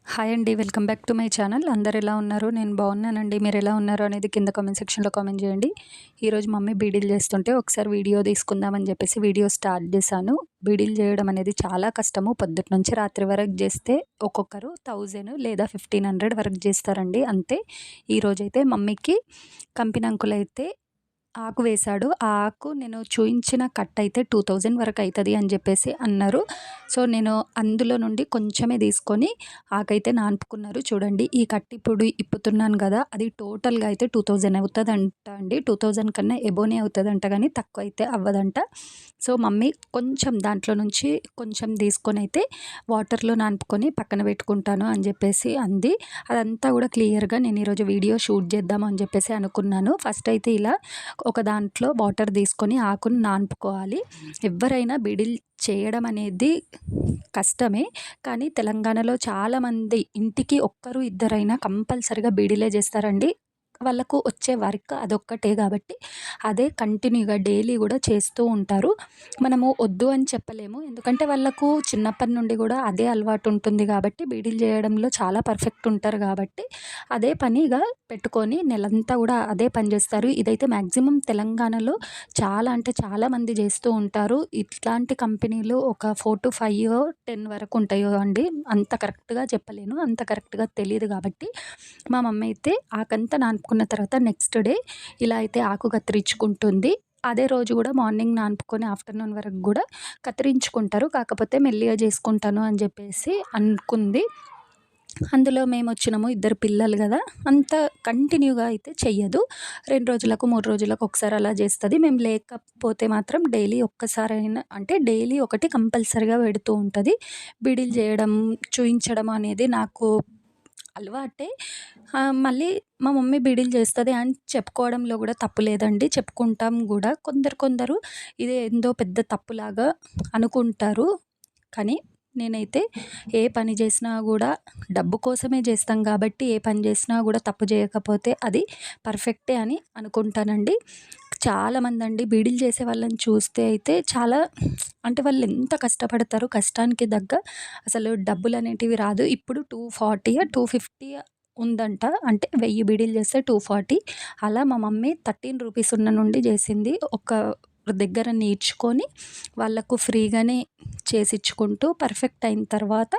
Hi అండి. Welcome back to my channel. అందరు ఎలా ఉన్నారు? నేను బాగున్నానండి. మీరు ఎలా ఉన్నారు అనేది కింద కామెంట్ సెక్షన్‌లో కామెంట్ చేయండి. ఈరోజు మమ్మీ బీడీలు చేస్తుంటే ఒకసారి వీడియో తీసుకుందామని చెప్పేసి వీడియో స్టార్ట్ చేశాను. బీడీలు చేయడం అనేది చాలా కష్టము. పొద్దుటి నుంచి రాత్రి వరకు చేస్తే ఒక్కొక్కరు 1000 లేదా 1500 వరకు చేస్తారండి అంతే. ఈరోజైతే మమ్మీకి కంపెనీ అంకుల్ అయితే ఆకు వేశాడు. ఆ ఆకు నేను చూయించిన కట్ అయితే 2000 వరకు అయితది అని చెప్పేసి అన్నారు. సో, నేను అందులో నుండి కొంచెమే తీసుకొని ఆకైతే నాన్పుకున్నారు. చూడండి, ఈ కట్ ఇప్పుడు ఇప్పుతున్నాను కదా, అది టోటల్‌గా అయితే 2000 అవుతదంట అండి. 2000 కన్నా ఎబోనే అవుతదంట గానీ తక్కువ అయితే అవ్వదంట. సో, మమ్మీ కొంచెం దాంట్లో నుంచి కొంచెం తీసుకొనైతే వాటర్‌లో నానుపుకొని పక్కన పెట్టుకుంటాను అని చెప్పేసి అంది. అదంతా కూడా క్లియర్‌గా నేను ఈరోజు వీడియో షూట్ చేద్దాం అని చెప్పేసి అనుకున్నాను. ఫస్ట్ అయితే ఇలా ఒక దాంట్లో వాటర్ తీసుకొని ఆకుని నానుపుకోవాలి. ఎవ్వరైనా బీడీలు చేయడం అనేది కష్టమే. కానీ తెలంగాణలో చాలామంది ఇంటికి ఒక్కరు ఇద్దరైనా కంపల్సరీగా బీడీలే చేస్తారండి. వాళ్ళకు వచ్చే వర్క్ అదొక్కటే కాబట్టి అదే కంటిన్యూగా డైలీ కూడా చేస్తూ ఉంటారు. మనము వద్దు అని చెప్పలేము. ఎందుకంటే వాళ్ళకు చిన్నప్పటి నుండి కూడా అదే అలవాటు ఉంటుంది కాబట్టి బీడీలు చేయడంలో చాలా పర్ఫెక్ట్ ఉంటారు కాబట్టి అదే పనిగా పెట్టుకొని నెలంతా కూడా అదే పని చేస్తారు. ఇదైతే మ్యాక్సిమం తెలంగాణలో చాలా అంటే చాలా మంది చేస్తూ ఉంటారు. ఇట్లాంటి కంపెనీలు ఒక 4-5 10 వరకు ఉంటాయో అండి. అంత కరెక్ట్‌గా చెప్పలేను. అంత కరెక్ట్‌గా తెలీదు కాబట్టి మా మమ్మీ అయితే ఆకంతా నానుపుకున్న తర్వాత నెక్స్ట్ డే ఇలా అయితే ఆకు కత్తిరించుకుంటుంది. అదే రోజు కూడా మార్నింగ్ నానుపుకొని ఆఫ్టర్‌నూన్ వరకు కూడా కత్తిరించుకుంటారు. కాకపోతే మెల్లిగా చేసుకుంటాను అని చెప్పేసి అనుకుంది. అందులో మేమొచ్చినాము, ఇద్దరు పిల్లలు గదా! అంత కంటిన్యూగా అయితే చెయ్యదు. 2 రోజులకు, 3 రోజులకు ఒకసారి అలా చేస్తది. మేము లేకపోతే మాత్రం డైలీ ఒక్కసారైనా అంటే డైలీ ఒకటి కంపల్సరీగా పెడుతూ ఉంటది. బీడీలు చేయడం, చూయించడం అనేది నాకు అలవాటే. మళ్ళీ మా మమ్మీ బీడీలు చేస్తది అని చెప్పుకోవడంలో గూడా తప్పు లేదండి. చెప్పుకుంటాం గూడా. కొందరు ఇదేందో పెద్ద తప్పులాగా అనుకుంటారు. కానీ నేనైతే ఏ పని చేసినా గూడా డబ్బు కోసమే చేస్తాం గాబట్టి, ఏ పని చేసినా గూడా తప్పు చేయకపోతే అది పర్ఫెక్టే అని అనుకుంటానండి. చాలామందండి బీడీలు చేసే వాళ్ళని చూస్తే అయితే చాలా అంటే వాళ్ళెంత కష్టపడతారో కష్టానికి దగ్గ అసలు డబ్బులనేటివి రాదు. ఇప్పుడు 240 250 ఉందంట. అంటే 1000 బీడీలు చేస్తే 240. అలా మా మమ్మీ 13 రూపీస్ ఉన్న నుండి చేసింది. ఒక దగ్గర నేర్చుకొని వాళ్ళకు ఫ్రీగానే చేసిచ్చుకుంటూ పర్ఫెక్ట్ అయిన తర్వాత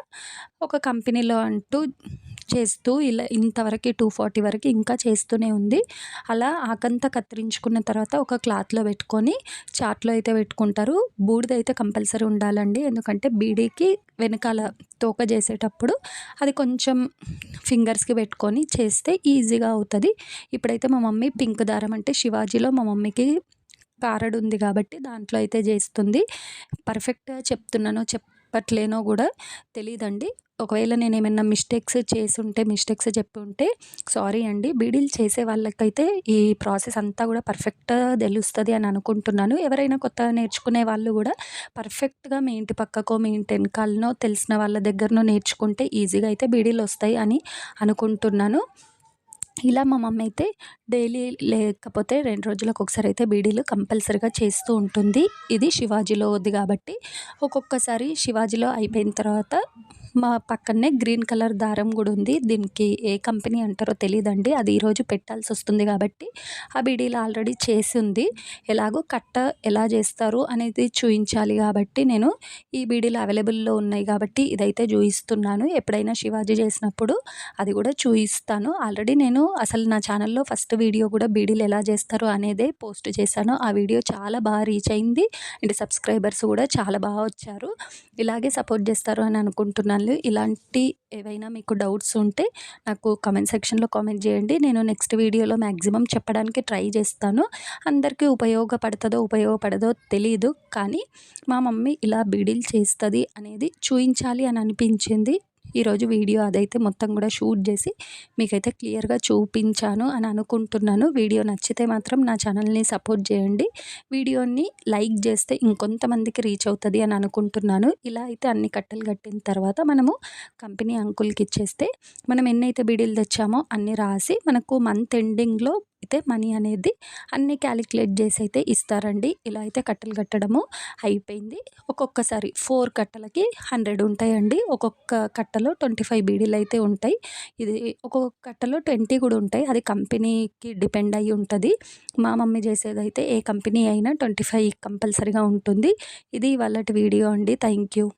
ఒక కంపెనీలో అంటూ చేస్తూ ఇలా ఇంతవరకి 240 వరకు ఇంకా చేస్తూనే ఉంది. అలా ఆకంతా కత్తిరించుకున్న తర్వాత ఒక క్లాత్‌లో పెట్టుకొని చార్ట్‌లో అయితే పెట్టుకుంటారు. బూడిదైతే కంపల్సరీ ఉండాలండి. ఎందుకంటే బీడీకి వెనకాల తోక చేసేటప్పుడు అది కొంచెం ఫింగర్స్‌కి పెట్టుకొని చేస్తే ఈజీగా అవుతది. ఇప్పుడైతే మా మమ్మీ పింక్ దారం అంటే శివాజీలో మా మమ్మీకి కారడు ఉంది కాబట్టి దాంట్లో అయితే చేస్తుంది. పర్ఫెక్ట్‌గా చెప్తున్నానో చెప్పట్లేనో గూడా తెలీదండి. ఒకవేళ నేనేమన్నా మిస్టేక్స్ చెప్పుంటే సారీ అండి. బీడీలు చేసే వాళ్ళకైతే ఈ ప్రాసెస్ అంతా గూడా పర్ఫెక్ట్‌గా తెలుస్తది అని అనుకుంటున్నాను. ఎవరైనా కొత్తగా నేర్చుకునే వాళ్ళు గూడా పర్ఫెక్ట్‌గా మీ ఇంటి పక్కకో, మీ ఇంటి ఎనకాలనో తెలిసిన వాళ్ళ దగ్గరనో నేర్చుకుంటే ఈజీగా అయితే బీడీలొస్తాయి అని అనుకుంటున్నాను. ఇలా మా మమ్మీ అయితే డైలీ లేకపోతే 2 రోజులకు ఒకసారి అయితే బీడీలు కంపల్సరీగా చేస్తూ ఉంటుంది. ఇది శివాజీలోది కాబట్టి ఒక్కొక్కసారి శివాజీలో అయిపోయిన తర్వాత మా పక్కనే గ్రీన్ కలర్ దారం గూడా ఉంది. దీనికి ఏ కంపెనీ అంటారో తెలీదండి. అది ఈరోజు పెట్టాల్సొస్తుంది కాబట్టి ఆ బీడీలు ఆల్రెడీ చేసుంది. ఎలాగో కట్ట ఎలా చేస్తారు అనేది చూయించాలి కాబట్టి నేను ఈ బీడీలు అవైలబుల్‌లో ఉన్నాయి కాబట్టి ఇదైతే చూయిస్తున్నాను. ఎప్పుడైనా శివాజీ చేసినప్పుడు అది గూడా చూయిస్తాను. ఆల్రెడీ నేను అసలు నా ఛానల్‌లో ఫస్ట్ వీడియో గూడా బీడీలు ఎలా చేస్తారు అనేదే పోస్ట్ చేశాను. ఆ వీడియో చాలా బాగా రీచ్ అయింది. అండ్ సబ్స్క్రైబర్స్ గూడా చాలా బాగా వచ్చారు. ఇలాగే సపోర్ట్ చేస్తారు అని అనుకుంటున్నాను. ఇలాంటి ఏవైనా మీకు డౌట్స్ ఉంటే నాకు కామెంట్ సెక్షన్‌లో కామెంట్ చేయండి. నేను నెక్స్ట్ వీడియోలో మాక్సిమం చెప్పడానికి ట్రై చేస్తాను. అందరికీ ఉపయోగపడదో తెలీదు. కానీ మా మమ్మీ ఇలా బీడీలు చేస్తది అనేది చూయించాలి అని అనిపించింది. ఈరోజు వీడియో అదైతే మొత్తం కూడా షూట్ చేసి మీకైతే క్లియర్‌గా చూపించాను అని అనుకుంటున్నాను. వీడియో నచ్చితే మాత్రం నా ఛానల్‌ని సపోర్ట్ చేయండి. వీడియోని లైక్ చేస్తే ఇంకొంతమందికి రీచ్ అవుతది అని అనుకుంటున్నాను. ఇలా అయితే అన్ని కట్టలు కట్టిన తర్వాత మనము కంపెనీ అంకుల్‌కి ఇచ్చేస్తే మనం ఎన్నైతే బీడీలు తెచ్చామో అన్నీ రాసి మనకు మంత్ ఎండింగ్‌లో అయితే మనీ అనేది అన్నీ క్యాలిక్యులేట్ చేసి అయితే ఇస్తారండి. ఇలా అయితే కట్టలు కట్టడము అయిపోయింది. ఒక్కొక్కసారి 4 కట్టలకి 100 ఉంటాయండి. ఒక్కొక్క కట్టలో 25 బీడీలు అయితే ఉంటాయి. ఇది ఒక్కొక్క కట్టలో 20 కూడా ఉంటాయి. అది కంపెనీకి డిపెండ్ అయ్యి ఉంటుంది. మా మమ్మీ చేసేదైతే ఏ కంపెనీ అయినా 25 కంపల్సరీగా ఉంటుంది. ఇది ఇవాళటి వీడియో అండి. Thank you.